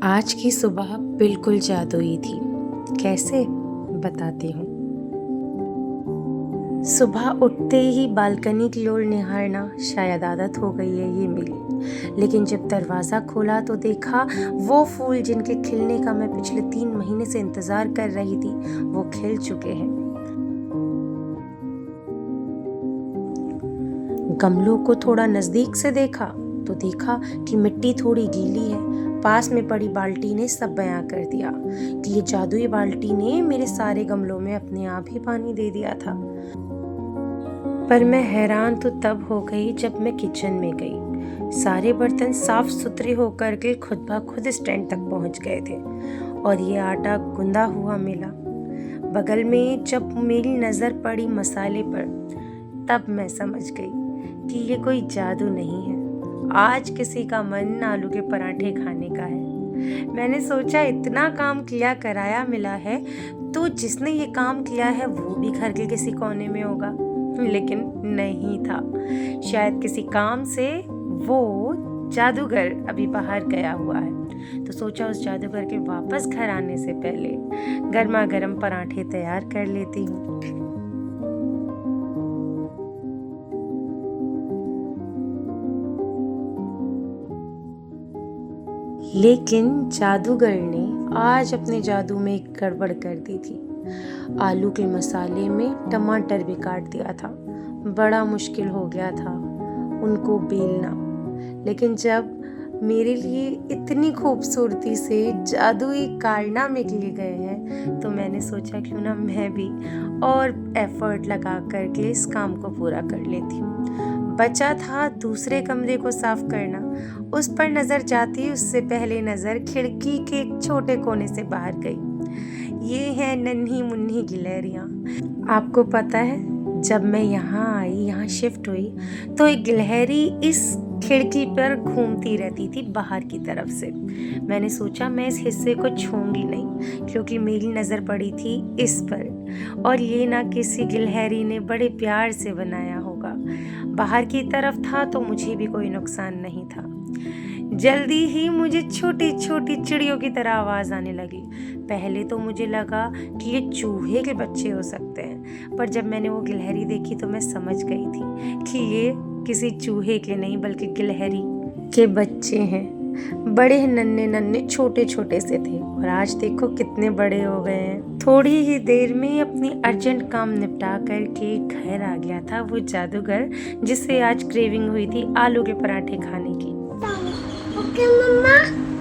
आज की सुबह बिल्कुल जादुई थी। कैसे? बताती हूँ। सुबह उठते ही बालकनी की ओर निहारना शायद आदत हो गई है ये मेरी, लेकिन जब दरवाज़ा खोला तो देखा वो फूल जिनके खिलने का मैं पिछले 3 महीने से इंतज़ार कर रही थी, वो खिल चुके हैं। गमलों को थोड़ा नज़दीक से देखा तो देखा कि मिट्टी थोड़ी गीली है। पास में पड़ी बाल्टी ने सब बयां कर दिया कि ये जादुई बाल्टी ने मेरे सारे गमलों में अपने आप ही पानी दे दिया था। पर मैं हैरान तो तब हो गई जब मैं किचन में गई। सारे बर्तन साफ सुथरे होकर के खुद ब खुद स्टैंड तक पहुंच गए थे और ये आटा गूंदा हुआ मिला। बगल में जब मेरी नज़र पड़ी मसाले पर, तब मैं समझ गई कि ये कोई जादू नहीं है। आज किसी का मन आलू के पराठे खाने का है। मैंने सोचा इतना काम किया कराया मिला है तो जिसने ये काम किया है वो भी घर के किसी कोने में होगा, लेकिन नहीं था। शायद किसी काम से वो जादूगर अभी बाहर गया हुआ है, तो सोचा उस जादूगर के वापस घर आने से पहले गर्मा गर्म पराठे तैयार कर लेती हूँ। लेकिन जादूगर ने आज अपने जादू में एक गड़बड़ कर दी थी। आलू के मसाले में टमाटर भी काट दिया था। बड़ा मुश्किल हो गया था उनको बेलना। लेकिन जब मेरे लिए इतनी खूबसूरती से जादुई कारनामे किए गए हैं तो मैंने सोचा क्यों ना मैं भी और एफर्ट लगा करके इस काम को पूरा कर लेती हूँ। बचा था दूसरे कमरे को साफ करना। उस पर नजर जाती उससे पहले नजर खिड़की के एक छोटे कोने से बाहर गई। ये है नन्ही मुन्नी गिलहरियाँ। आपको पता है, जब मैं यहाँ शिफ्ट हुई तो एक गिलहरी इस खिड़की पर घूमती रहती थी बाहर की तरफ से। मैंने सोचा मैं इस हिस्से को छूंगी नहीं क्योंकि मेरी नज़र पड़ी थी इस पर, और ये ना किसी गिलहरी ने बड़े प्यार से बनाया होगा। बाहर की तरफ था तो मुझे भी कोई नुकसान नहीं था। जल्दी ही मुझे छोटी छोटी चिड़ियों की तरह आवाज़ आने लगी। पहले तो मुझे लगा कि ये चूहे के बच्चे हो सकते हैं, पर जब मैंने वो गिलहरी देखी तो मैं समझ गई थी कि ये किसी चूहे के नहीं बल्कि गिलहरी के बच्चे हैं। बड़े नन्हे नन्हे छोटे छोटे से थे और आज देखो कितने बड़े हो गए हैं। थोड़ी ही देर में अपनी अर्जेंट काम निपटा करके घर आ गया था वो जादूगर जिससे आज क्रेविंग हुई थी आलू के पराठे खाने की। ओके मम्मा,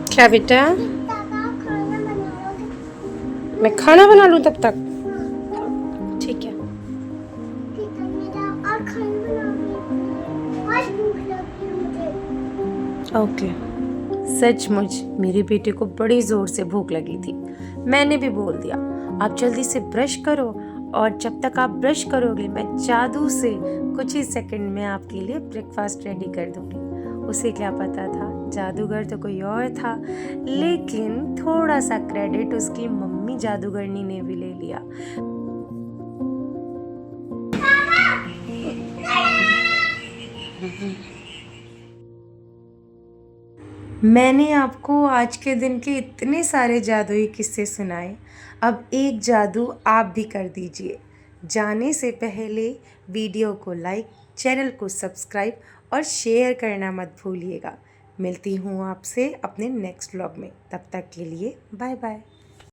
क्या बेटा? खाना बनाओगे? मैं खाना बना लूं तब तक? ठीक है। ठीक है, मेरा और खाना बनाओगे? आज भूख लगी है मुझे। ओके। सचमुच मेरे बेटे को बड़ी जोर से भूख लगी थी। मैंने भी बोल दिया आप जल्दी से ब्रश करो, और जब तक आप ब्रश करोगे मैं जादू से कुछ ही सेकंड में आपके लिए ब्रेकफास्ट रेडी कर दूंगी। उसे क्या पता था जादूगर तो कोई और था, लेकिन थोड़ा सा क्रेडिट उसकी मम्मी जादूगरनी ने भी ले लिया। मैंने आपको आज के दिन के इतने सारे जादुई किस्से सुनाए, अब एक जादू आप भी कर दीजिए। जाने से पहले वीडियो को लाइक, चैनल को सब्सक्राइब और शेयर करना मत भूलिएगा। मिलती हूँ आपसे अपने नेक्स्ट व्लॉग में। तब तक के लिए बाय बाय।